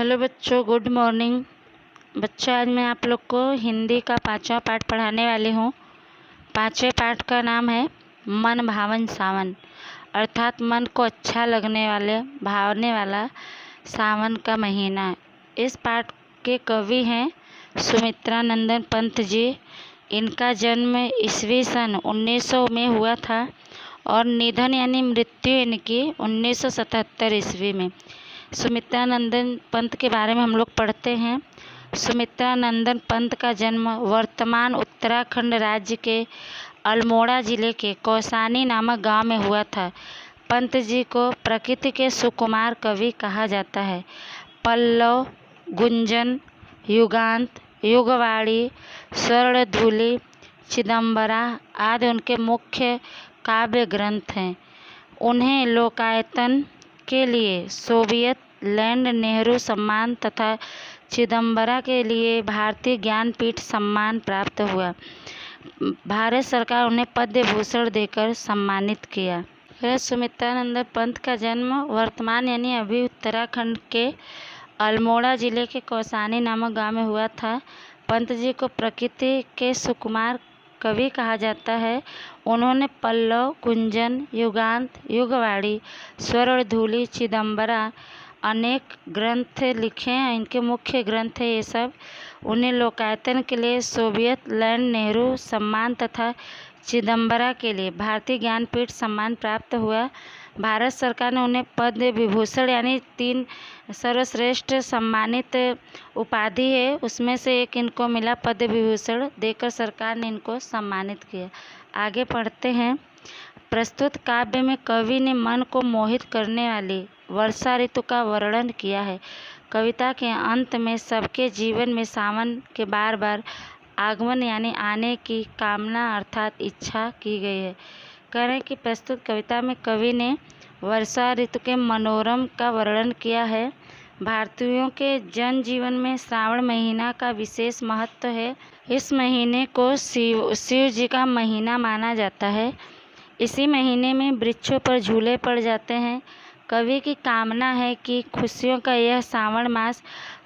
Hello बच्चों, good morning. बच्चों, आज मैं आप लोग को हिंदी का 5वां पाठ पढ़ाने वाली हूँ। 5वें पाठ का नाम है मन भावन सावन, अर्थात मन को अच्छा लगने वाले भावने वाला सावन का महीना है। इस पाठ के कवि हैं सुमित्रा नंदन पंत जी। इनका जन्म ईस्वी सन 1900 में हुआ था और निधन यानी मृत्यु इनकी 1977 ईस्वी में। सुमित्रा नंदन पंत के बारे में हम लोग पढ़ते हैं। सुमित्रा नंदन पंत का जन्म वर्तमान उत्तराखंड राज्य के अल्मोड़ा जिले के कौसानी नामक गांव में हुआ था। पंत जी को प्रकृति के सुकुमार कवि कहा जाता है। पल्लव, गुंजन, युगांत, युगवाणी, स्वर्णधूलि, चिदंबरा आदि उनके मुख्य काव्य ग्रंथ हैं। उन्हें लोकायतन के लिए सोवियत लैंड नेहरू सम्मान तथा चिदंबरा के लिए भारतीय ज्ञानपीठ सम्मान प्राप्त हुआ। भारत सरकार उन्हें पद्म भूषण देकर सम्मानित किया। सुमित्रानंद पंत का जन्म वर्तमान यानी अभी उत्तराखंड के अल्मोड़ा जिले के कौसानी नामक गांव में हुआ था। पंत जी को प्रकृति के सुकुमार कवि कहा जाता है। उन्होंने पल्लव, गुंजन, युगांत, युगवाणी, स्वर्णधूलि, चिदंबरा अनेक ग्रंथ लिखे हैं। इनके मुख्य ग्रंथ है ये सब। उन्हें लोकायतन के लिए सोवियत लैंड नेहरू सम्मान तथा चिदंबरा के लिए भारतीय ज्ञानपीठ सम्मान प्राप्त हुआ। भारत सरकार ने उन्हें पद्म विभूषण यानी 3 सर्वश्रेष्ठ सम्मानित उपाधि है, उसमें से एक इनको मिला पद्म विभूषण देकर सरकार ने इनको सम्मानित किया। आगे पढ़ते हैं। प्रस्तुत काव्य में कवि ने मन को मोहित करने वाली वर्षा ऋतु का वर्णन किया है। कविता के अंत में सबके जीवन में सावन के बार बार आगमन यानी आने की कामना अर्थात इच्छा की गई है। कह रहे हैं कि प्रस्तुत कविता में कवि ने वर्षा ऋतु के मनोरम का वर्णन किया है। भारतीयों के जनजीवन में श्रावण महीना का विशेष महत्व है। इस महीने को शिव जी का महीना माना जाता है। इसी महीने में वृक्षों पर झूले पड़ जाते हैं। कवि की कामना है कि खुशियों का यह श्रावण मास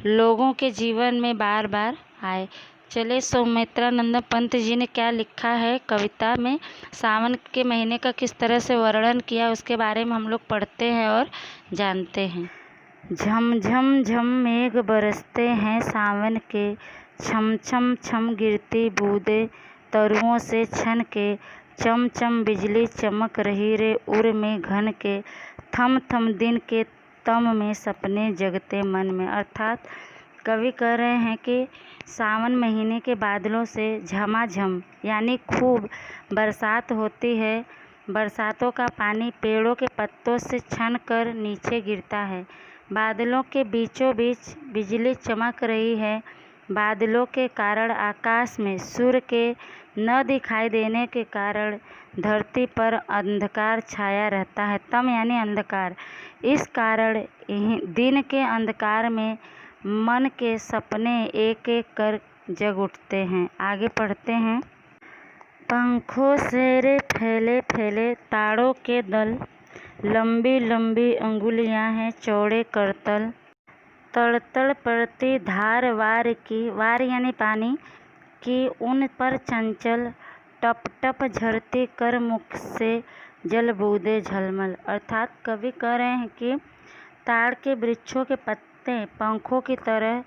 लोगों के जीवन में बार बार आए। चलिए, सुमित्रानंद पंत जी ने क्या लिखा है कविता में, सावन के महीने का किस तरह से वर्णन किया, उसके बारे में हम लोग पढ़ते हैं और जानते हैं। झम झम झम मेघ बरसते हैं सावन के, छम छम छम गिरती बूंदे तरुओं से छन के, चम चम बिजली चमक रही रे उर में घन के, थम थम दिन के तम में सपने जगते मन में। अर्थात कवि कह रहे हैं कि सावन महीने के बादलों से झमाझम यानी खूब बरसात होती है। बरसातों का पानी पेड़ों के पत्तों से छन कर नीचे गिरता है। बादलों के बीचों बीच बिजली चमक रही है। बादलों के कारण आकाश में सूर्य के न दिखाई देने के कारण धरती पर अंधकार छाया रहता है। तम यानी अंधकार। इस कारण दिन के अंधकार में मन के सपने एक एक कर जग उठते हैं। आगे पढ़ते हैं। पंखों से रे फैले फैले तारों के दल, लंबी लंबी अंगुलियां हैं चौड़े करतल, तड़तड़ पड़ती धार वार की, वार यानी पानी की उन पर चंचल, टप टप झरती कर मुख से जल बूंदे झलमल। अर्थात कवि कह रहे हैं कि ताड़ के वृक्षों के पत्ते पंखों की तरह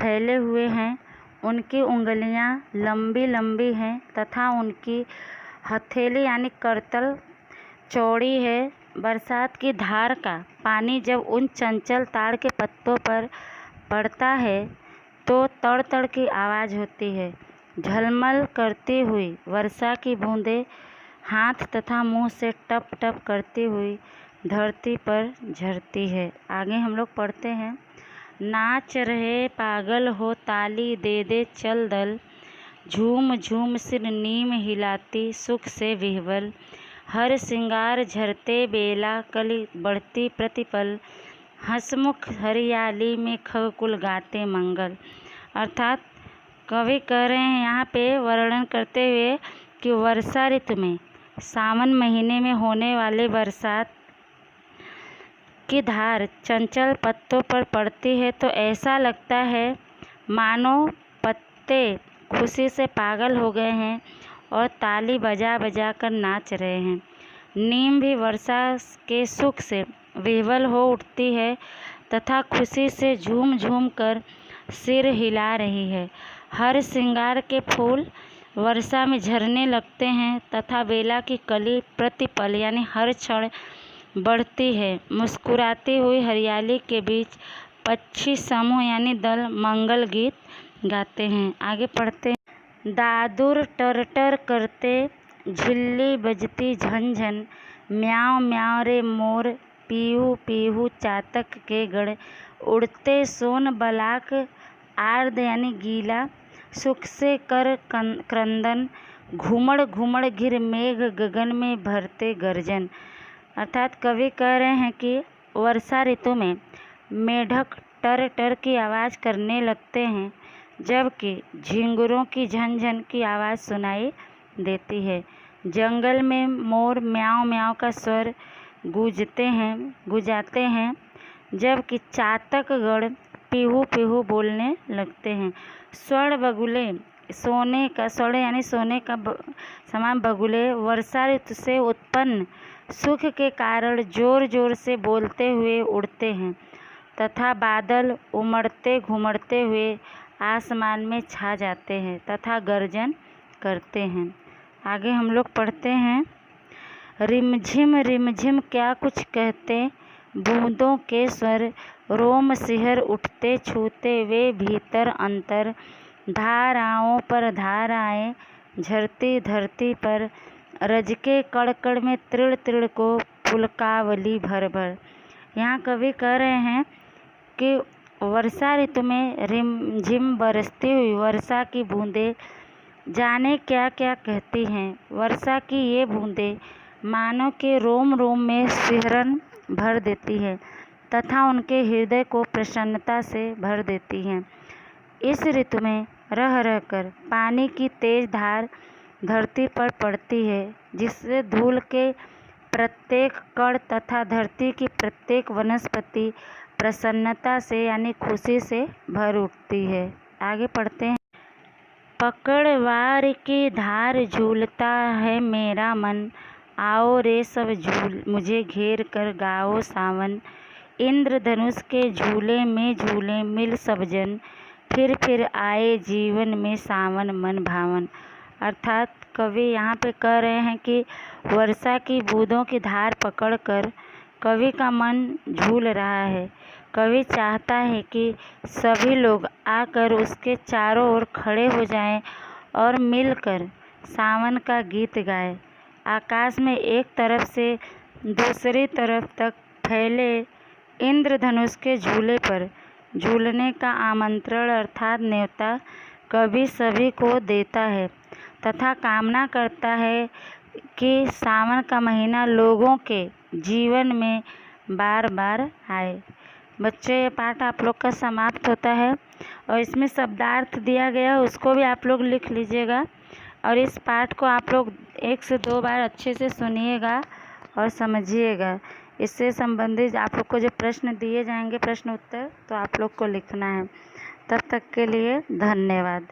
फैले हुए हैं। उनकी उंगलियां लंबी लंबी हैं तथा उनकी हथेली यानी करतल चौड़ी है। बरसात की धार का पानी जब उन चंचल ताड़ के पत्तों पर पड़ता है तो तड़ तड़ की आवाज़ होती है। झलमल करती हुई वर्षा की बूंदें हाथ तथा मुंह से टप टप करती हुई धरती पर झरती है। आगे हम लोग पढ़ते हैं। नाच रहे पागल हो ताली दे दे चल दल, झूम झूम सिर नीम हिलाती सुख से विह्वल, हर सिंगार झरते बेला कली बढ़ती प्रतिपल, हंसमुख हरियाली में खगकुल गाते मंगल। अर्थात कवि कह रहे हैं यहाँ पे वर्णन करते हुए कि वर्षा ऋतु में सावन महीने में होने वाले बरसात की धार चंचल पत्तों पर पड़ती है तो ऐसा लगता है मानो पत्ते खुशी से पागल हो गए हैं और ताली बजा बजा कर नाच रहे हैं। नीम भी वर्षा के सुख से विह्वल हो उठती है तथा खुशी से झूम झूम कर सिर हिला रही है। हर श्रृंगार के फूल वर्षा में झरने लगते हैं तथा बेला की कली प्रतिपल यानी हर क्षण बढ़ती है। मुस्कुराती हुई हरियाली के बीच पक्षी समूह यानी दल मंगल गीत गाते हैं। आगे पढ़ते हैं। दादुर टर टर करते, झिल्ली बजती झनझन, म्याऊं म्याऊं रे मोर, पीहू पीहू चातक के गढ़, उड़ते सोन बलाक आर्द यानी गीला, सुख से कर क्रंदन, घूमड़ घूमड़ घिर मेघ गगन में भरते गर्जन। अर्थात कवि कह रहे हैं कि वर्षा ऋतु में मेढक टर टर की आवाज़ करने लगते हैं, जबकि झिंगुरों की झनझन की आवाज़ सुनाई देती है। जंगल में मोर म्याऊं म्याऊं का स्वर गुजाते हैं, जबकि चातकगढ़ पीहू पीहू बोलने लगते हैं। स्वर्ण बगुले स्वर्ण यानी सोने का समान बगुले वर्षा ऋतु से उत्पन्न सुख के कारण जोर जोर से बोलते हुए उड़ते हैं तथा बादल उमड़ते घुमड़ते हुए आसमान में छा जाते हैं तथा गर्जन करते हैं। आगे हम लोग पढ़ते हैं। रिमझिम क्या कुछ कहते, बूंदों के स्वर रोम सिहर उठते, छूते वे भीतर अंतर, धाराओं पर धाराएं झरती धरती पर, रजके कड़कड़ में तृण तृण को पुलकावली भर भर। यहाँ कवि कह रहे हैं कि वर्षा ऋतु में रिमझिम बरसती हुई वर्षा की बूंदें जाने क्या क्या कहती हैं। वर्षा की ये बूंदें मानव के रोम रोम में सिहरन भर देती है तथा उनके हृदय को प्रसन्नता से भर देती हैं। इस ऋतु में रह रहकर पानी की तेज धार धरती पर पड़ती है, जिससे धूल के प्रत्येक कण तथा धरती की प्रत्येक वनस्पति प्रसन्नता से यानी खुशी से भर उठती है। आगे पढ़ते हैं। पकड़वार की धार झूलता है मेरा मन, आओ रे सब झूल मुझे घेर कर गाओ सावन, इंद्रधनुष के झूले में झूले मिल सब जन, फिर आए जीवन में सावन मन भावन। अर्थात कवि यहाँ पे कह रहे हैं कि वर्षा की बूंदों की धार पकड़कर कवि का मन झूल रहा है। कवि चाहता है कि सभी लोग आकर उसके चारों ओर खड़े हो जाएं और मिलकर सावन का गीत गाएं। आकाश में एक तरफ से दूसरी तरफ तक फैले इंद्रधनुष के झूले पर झूलने का आमंत्रण अर्थात न्योता कवि सभी को देता है तथा कामना करता है कि सावन का महीना लोगों के जीवन में बार बार आए। बच्चे, ये पाठ आप लोग का समाप्त होता है और इसमें शब्दार्थ दिया गया है, उसको भी आप लोग लिख लीजिएगा और इस पाठ को आप लोग 1 से 2 बार अच्छे से सुनिएगा और समझिएगा। इससे संबंधित आप लोग को जो प्रश्न दिए जाएंगे प्रश्न उत्तर, तो आप लोग को लिखना है। तब तक के लिए धन्यवाद।